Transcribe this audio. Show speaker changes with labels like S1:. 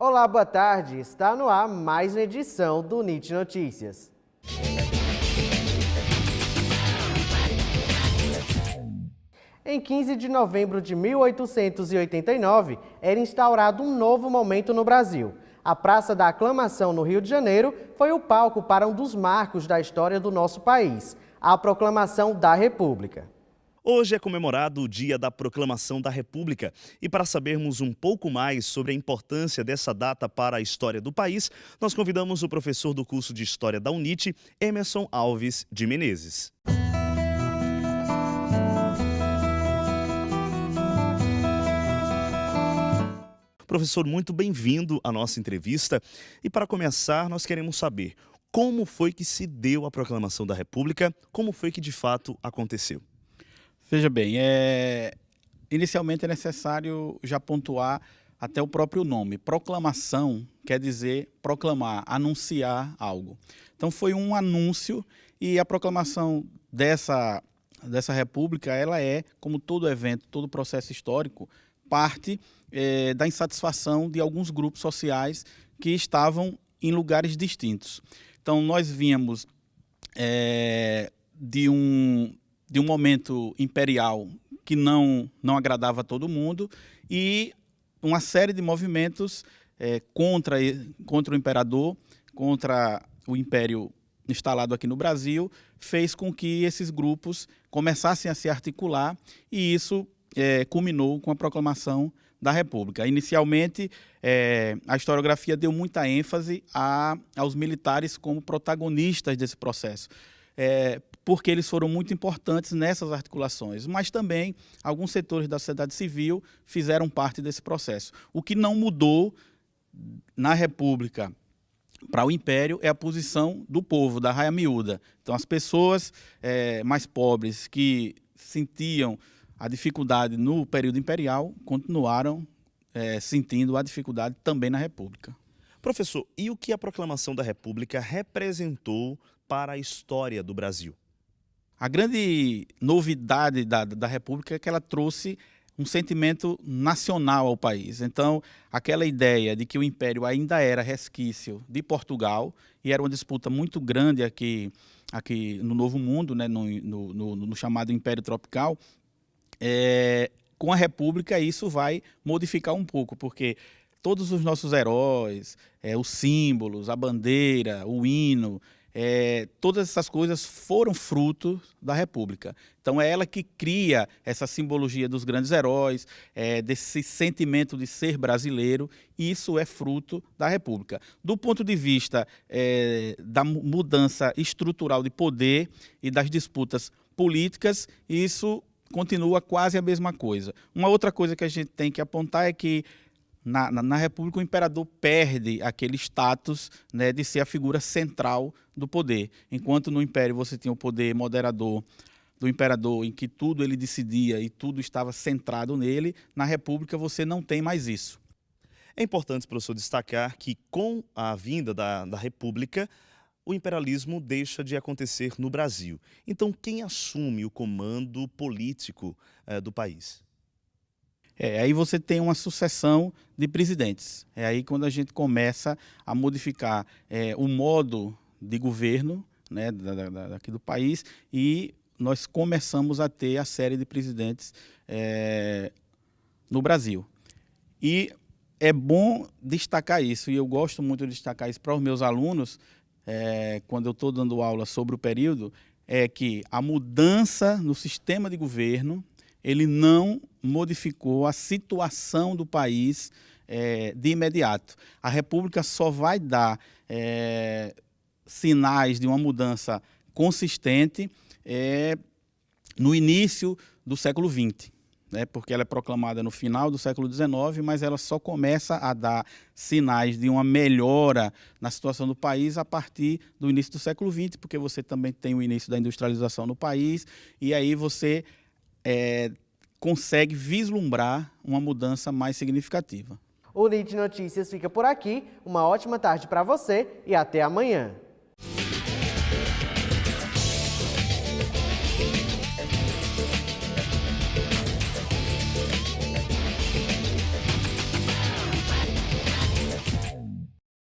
S1: Olá, boa tarde. Está no ar mais uma edição do NIT Notícias. Em 15 de novembro de 1889, era instaurado um novo momento no Brasil. A Praça da Aclamação, no Rio de Janeiro, foi o palco para um dos marcos da história do nosso país, a Proclamação da República.
S2: Hoje é comemorado o Dia da Proclamação da República e para sabermos um pouco mais sobre a importância dessa data para a história do país, nós convidamos o professor do curso de História da UNIT, Emerson Alves de Menezes. Professor, muito bem-vindo à nossa entrevista e para começar nós queremos saber como foi que se deu a Proclamação da República, como foi que de fato aconteceu.
S3: Veja bem, inicialmente é necessário já pontuar até o próprio nome. Proclamação quer dizer proclamar, anunciar algo. Então foi um anúncio e a proclamação dessa república, ela é, como todo evento, todo processo histórico, parte da insatisfação de alguns grupos sociais que estavam em lugares distintos. Então nós vínhamos de um momento imperial que não agradava a todo mundo e uma série de movimentos contra o imperador, contra o império instalado aqui no Brasil, fez com que esses grupos começassem a se articular e isso culminou com a proclamação da República. Inicialmente, a historiografia deu muita ênfase aos militares como protagonistas desse processo. Porque eles foram muito importantes nessas articulações, mas também alguns setores da sociedade civil fizeram parte desse processo. O que não mudou na República para o Império é a posição do povo, da raia miúda. Então, as pessoas mais pobres que sentiam a dificuldade no período imperial continuaram sentindo a dificuldade também na República.
S2: Professor, e o que a Proclamação da República representou para a história do Brasil?
S3: A grande novidade da República é que ela trouxe um sentimento nacional ao país. Então, aquela ideia de que o Império ainda era resquício de Portugal, e era uma disputa muito grande aqui no Novo Mundo, né, no chamado Império Tropical, com a República isso vai modificar um pouco, porque todos os nossos heróis, os símbolos, a bandeira, o hino, todas essas coisas foram fruto da República. Então é ela que cria essa simbologia dos grandes heróis, desse sentimento de ser brasileiro, e isso é fruto da República. Do ponto de vista da mudança estrutural de poder e das disputas políticas, isso continua quase a mesma coisa. Uma outra coisa que a gente tem que apontar é que na República, o imperador perde aquele status, né, de ser a figura central do poder. Enquanto no Império você tinha o poder moderador do imperador, em que tudo ele decidia e tudo estava centrado nele, na República você não tem mais isso.
S2: É importante, professor, destacar que com a vinda da República, o imperialismo deixa de acontecer no Brasil. Então, quem assume o comando político do país?
S3: Aí você tem uma sucessão de presidentes. É aí quando a gente começa a modificar o modo de governo, né, daqui do país, e nós começamos a ter a série de presidentes no Brasil. E é bom destacar isso, e eu gosto muito de destacar isso para os meus alunos, quando eu estou dando aula sobre o período, é que a mudança no sistema de governo ele não modificou a situação do país de imediato. A República só vai dar sinais de uma mudança consistente no início do século XX. Porque ela é proclamada no final do século XIX, mas ela só começa a dar sinais de uma melhora na situação do país a partir do início do século XX, porque você também tem o início da industrialização no país, e aí você consegue vislumbrar uma mudança mais significativa.
S1: O NIT Notícias fica por aqui. Uma ótima tarde para você e até amanhã.